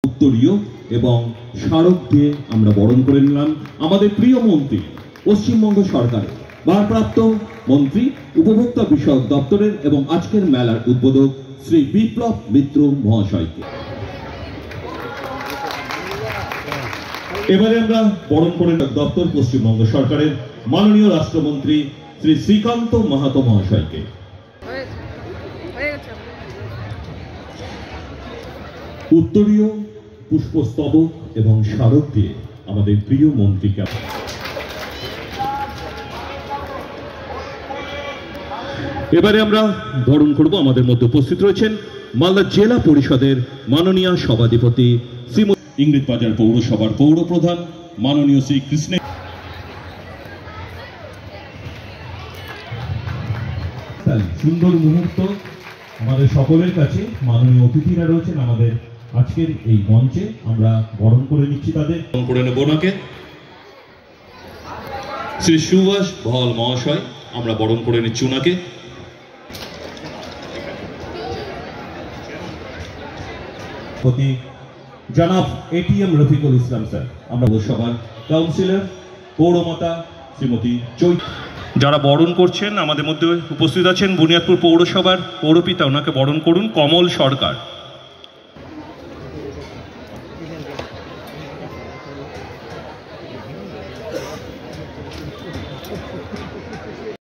উত্তরীয় এবং স্মারক দিয়ে আমরা বরণ করে নিলাম আমাদের প্রিয় মন্ত্রী, পশ্চিমবঙ্গ সরকারের ভারপ্রাপ্ত মন্ত্রী, উপভোক্তা বিষয়ক দপ্তরের এবং আজকের মেলার উদ্বোধক শ্রী বিপ্লব মিত্র মহাশয়কে। এবারে আমরা বরণ করে দপ্তর, পশ্চিমবঙ্গ সরকারের মাননীয় রাষ্ট্রমন্ত্রী শ্রী শ্রীকান্ত মাহাতো মহাশয়কে। উত্তরীয়, পুষ্পস্তবক এবং স্মারক দিয়ে আমাদের প্রিয় মন্ত্রীকে। এবারে আমরা বরণ করব। আমাদের মধ্যে উপস্থিত রয়েছেন মালদা জেলা পরিষদের মাননীয় সভাধিপতি শ্রীমতী, ইংরেজবাজার পৌরসভার পৌর প্রধান মাননীয় শ্রী কৃষ্ণ। সুন্দর মুহূর্ত আমাদের সকলের কাছে। মাননীয় অতিথিরা রয়েছেন আমাদের আজকের এই মঞ্চে, আমরা বরণ করে নিচ্ছি তাদের। বরণ করে নেব ওনাকে শ্রী সুভাষ ভল মহাশয়, আমরা বরণ করে নিচ্ছি ওনাকে। জনাব এটিএম রফিকুল ইসলাম স্যার, আমরা পৌরসভার কাউন্সিলর পৌরমাতা শ্রীমতী চৈত। যারা বরণ করছেন আমাদের মধ্যে উপস্থিত আছেন বুনিয়াদপুর পৌরসভার পৌরপিতা, ওনাকে বরণ করুন কমল সরকার।